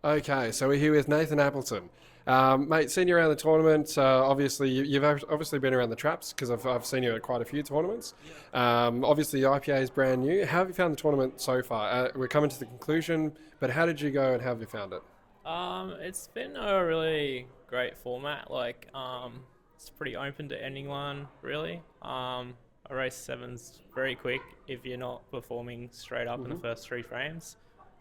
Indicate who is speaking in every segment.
Speaker 1: Okay, so we're here with Nathan Appleton. Mate, seen you around the tournament. Obviously, you've obviously been around the traps because I've seen you at quite a few tournaments. Obviously, the IPA is brand new. How have you found the tournament so far? We're coming to the conclusion, but how did you go and how have you found it?
Speaker 2: It's been a really great format. It's pretty open to anyone, really. A race seven's very quick if you're not performing straight up in the first three frames.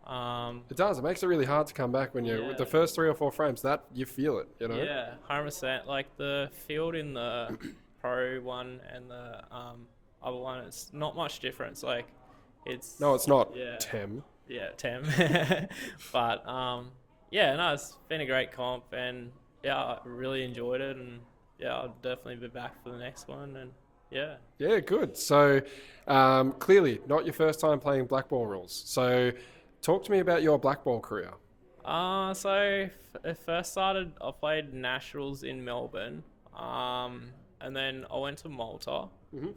Speaker 1: It does. It makes it really hard to come back when you're with the first 3 or 4 frames. That you feel it, you know.
Speaker 2: Yeah, 100%. Like the field in the pro one and the other one, it's not much difference. Like it's
Speaker 1: No, it's not.
Speaker 2: yeah,
Speaker 1: Tem.
Speaker 2: yeah, Tem. But yeah, no, it's been a great comp, and yeah, I really enjoyed it, and yeah, I'll definitely be back for the next one, and yeah.
Speaker 1: Yeah, good. So clearly, not your first time playing blackball rules. So talk to me about your blackball career.
Speaker 2: It first started, I played Nationals in Melbourne, and then I went to Malta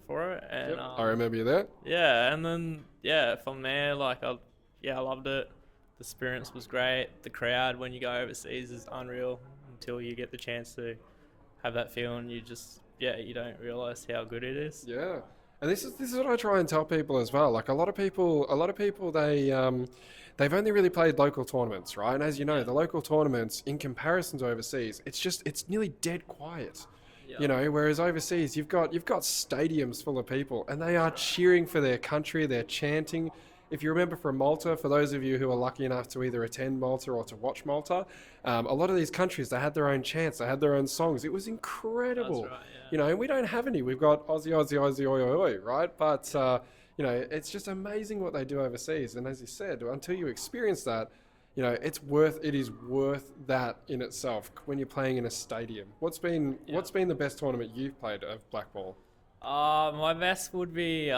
Speaker 2: for it, and
Speaker 1: Yep, I remember you there.
Speaker 2: yeah, and then yeah, from there, I loved it. The experience was great. The crowd when you go overseas is unreal until you get the chance to have that feeling. You don't realize how good it is.
Speaker 1: Yeah, and this is what I try and tell people as well. Like a lot of people they've only really played local tournaments, right? And as you know, the local tournaments in comparison to overseas, it's nearly dead quiet.
Speaker 2: Yeah.
Speaker 1: You know, whereas overseas you've got stadiums full of people and they are cheering for their country. They're chanting. If you remember from Malta, for those of you who are lucky enough to either attend Malta or to watch Malta, a lot of these countries, they had their own chants, they had their own songs. It was incredible.
Speaker 2: That's right, yeah.
Speaker 1: You know, we don't have any. We've got Aussie, Aussie, Aussie, oi, oi, oi, right? But, you know, it's just amazing what they do overseas. And as you said, until you experience that, you know, it is worth that in itself when you're playing in a stadium. What's been the best tournament you've played of blackball?
Speaker 2: My best would be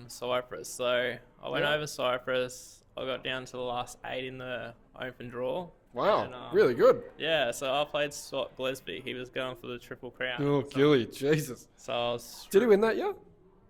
Speaker 2: Cyprus. So I went over Cyprus. I got down to the last 8 in the open draw.
Speaker 1: Wow,
Speaker 2: And,
Speaker 1: really good.
Speaker 2: Yeah, so I played Scott Gillespie. He was going for the Triple Crown.
Speaker 1: Oh, Gilly, Jesus.
Speaker 2: So I was.
Speaker 1: Did he win that year?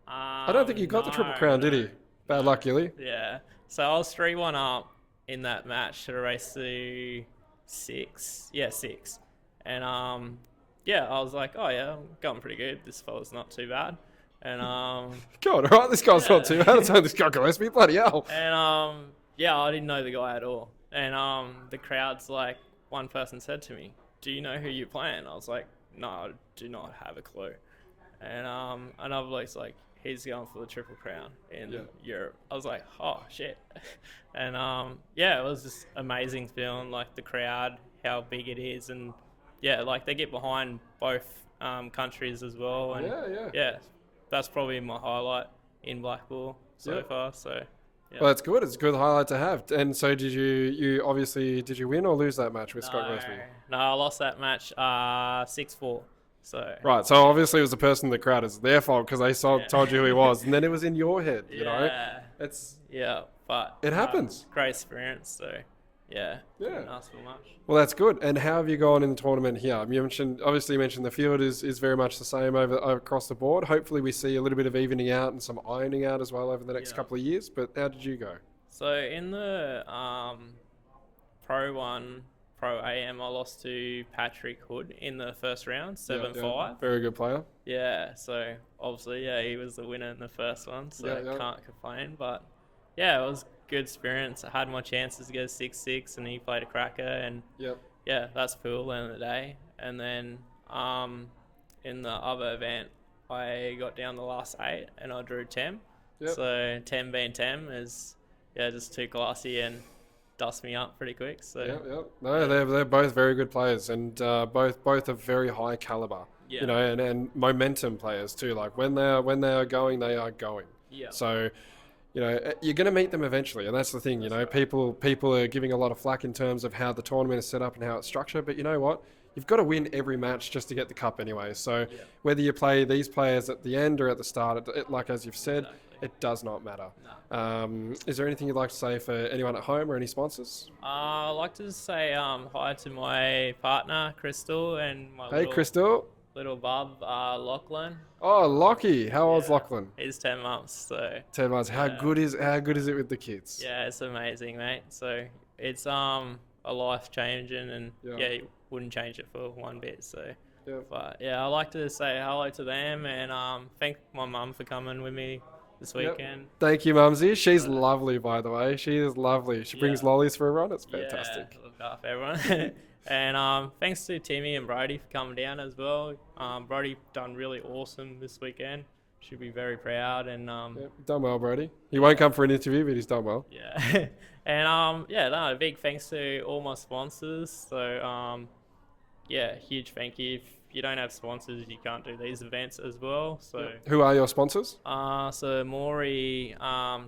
Speaker 1: I don't think he got the Triple Crown, did he? Bad luck, Gilly.
Speaker 2: Yeah. So I was 3-1 up in that match to race to 6. Yeah, 6. And yeah, I was like, oh yeah, I'm going pretty good. This fella's not too bad. And
Speaker 1: God, all right, this guy's not too bad. It's only this guy Gillespie, bloody hell.
Speaker 2: and yeah, I didn't know the guy at all. And the crowd's like, one person said to me, "Do you know who you're playing?" I was like, "No, I do not have a clue." And another bloke's like, "He's going for the Triple Crown in Europe." I was like, "Oh shit!" And yeah, it was just amazing feeling, like the crowd, how big it is, and yeah, like they get behind both countries as well. And yeah, that's probably my highlight in Blackball so far. So yeah.
Speaker 1: Well, that's good. It's a good highlight to have. And so did did you win or lose that match with Scott Gillespie?
Speaker 2: No, I lost that match 6-4. So
Speaker 1: Right, so obviously it was the person in the crowd. It's their fault because they told you who he was. And then it was in your head, you know?
Speaker 2: But
Speaker 1: It happens.
Speaker 2: Great experience, so yeah. Didn't ask for much.
Speaker 1: Well, that's good. And how have you gone in the tournament here? You mentioned the field is very much the same over across the board. Hopefully we see a little bit of evening out and some ironing out as well over the next couple of years. But how did you go?
Speaker 2: So in the Pro 1, Pro AM, I lost to Patrick Hood in the first round, 7-5.
Speaker 1: Very good player.
Speaker 2: Yeah, so obviously, he was the winner in the first one, so can't complain. But yeah, it was good experience. I had my chances to go 6-6, and he played a cracker, and yeah, that's cool end of the day. And then in the other event, I got down the last 8, and I drew 10. So 10 being 10 is just too classy and dust me up pretty quick. So
Speaker 1: no, they're both very good players, and both of very high caliber.
Speaker 2: Yeah.
Speaker 1: You know, and momentum players too. Like when they are going, they are going.
Speaker 2: Yeah.
Speaker 1: So, you know, you're going to meet them eventually, and that's the thing. You know, people are giving a lot of flack in terms of how the tournament is set up and how it's structured. But you know what? You've got to win every match just to get the cup anyway. So whether you play these players at the end or at the start, like as you've said, it does not matter.
Speaker 2: No.
Speaker 1: Is there anything you'd like to say for anyone at home or any sponsors?
Speaker 2: I'd like to say hi to my partner, Crystal, and my
Speaker 1: Crystal.
Speaker 2: little bub, Lachlan.
Speaker 1: Oh, Lockie. How old's Lachlan?
Speaker 2: He's 10 months. So
Speaker 1: 10 months. How good is it with the kids?
Speaker 2: yeah, it's amazing, mate. So it's a life changing, and
Speaker 1: Yeah.
Speaker 2: you wouldn't change it for one bit. So,
Speaker 1: Yeah.
Speaker 2: but yeah, I like to say hello to them and thank my mum for coming with me this
Speaker 1: Yep.
Speaker 2: weekend.
Speaker 1: Thank you, Mumsy. She's
Speaker 2: Uh,
Speaker 1: lovely, by the way. She is lovely. She brings
Speaker 2: yeah,
Speaker 1: lollies for everyone. It's
Speaker 2: yeah,
Speaker 1: fantastic.
Speaker 2: look after everyone. And thanks to Timmy and Brody for coming down as well. Brody done really awesome this weekend. Should be very proud. And
Speaker 1: Yep. Done well, Brody. He won't come for an interview, but he's done well.
Speaker 2: yeah, and yeah, no, a big thanks to all my sponsors. So yeah, huge thank you. If you don't have sponsors, you can't do these events as well. So
Speaker 1: Yep. Who are your sponsors?
Speaker 2: so Maury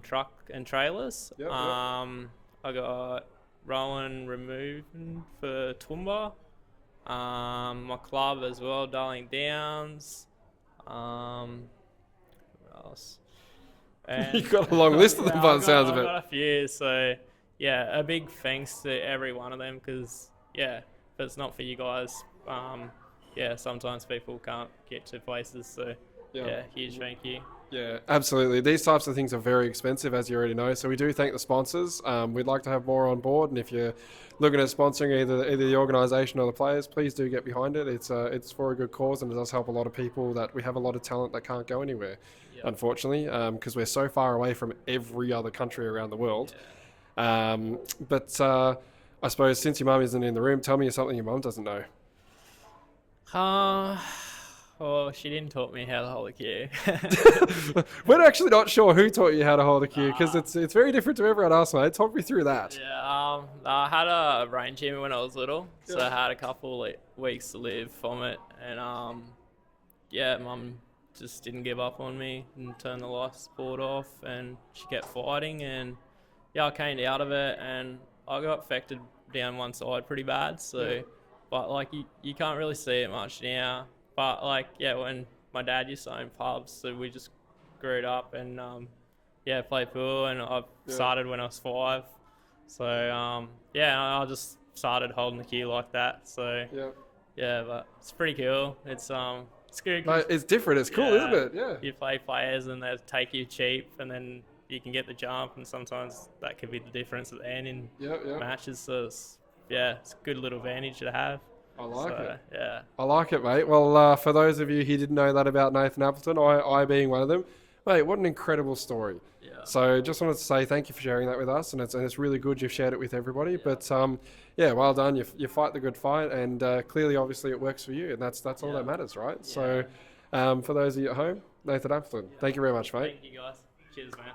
Speaker 2: truck and trailers.
Speaker 1: Yep, yep.
Speaker 2: I got Rowan removing for Toowoomba. My club as well, Darling Downs. Who else? And
Speaker 1: You've got a long list of them by the sounds of
Speaker 2: I've
Speaker 1: it.
Speaker 2: got a few. So yeah, a big thanks to every one of them because yeah, if it's not for you guys, yeah, sometimes people can't get to places. So yeah, huge thank you.
Speaker 1: Yeah, absolutely. These types of things are very expensive, as you already know. So we do thank the sponsors. We'd like to have more on board, and if you're looking at sponsoring either the organisation or the players, please do get behind it. It's for a good cause, and it does help a lot of people. That we have a lot of talent that can't go anywhere, unfortunately, because we're so far away from every other country around the world. But I suppose since your mum isn't in the room, tell me something your mum doesn't know.
Speaker 2: Well, she didn't taught me how to hold a cue.
Speaker 1: We're actually not sure who taught you how to hold a cue because it's very different to everyone else, mate. Talk me through that.
Speaker 2: Yeah, I had a brain tumor when I was little, so I had a couple weeks to live from it, and yeah, mum just didn't give up on me and turned the life support off, and she kept fighting, and yeah, I came out of it, and I got affected down one side pretty bad, so, but like you can't really see it much now. But like, yeah, when my dad used to own pubs, so we just grew up and yeah, played pool, and I started when I was 5. So yeah, I just started holding the cue like that. So yeah, but it's pretty cool. It's good.
Speaker 1: Mate, it's different. It's cool, isn't it? Yeah.
Speaker 2: You play players and they take you cheap, and then you can get the jump, and sometimes that could be the difference at the end in matches. So it's a good little advantage to have.
Speaker 1: I like it.
Speaker 2: Yeah.
Speaker 1: I like it, mate. Well, for those of you who didn't know that about Nathan Appleton, I being one of them, mate, what an incredible story.
Speaker 2: Yeah.
Speaker 1: So just wanted to say thank you for sharing that with us, and it's really good you've shared it with everybody. Yeah. But yeah, well done. You fight the good fight, and clearly, obviously, it works for you, and that's all that matters, right? Yeah. So for those of you at home, Nathan Appleton, thank you very much, mate.
Speaker 2: Thank you, guys. Cheers, man.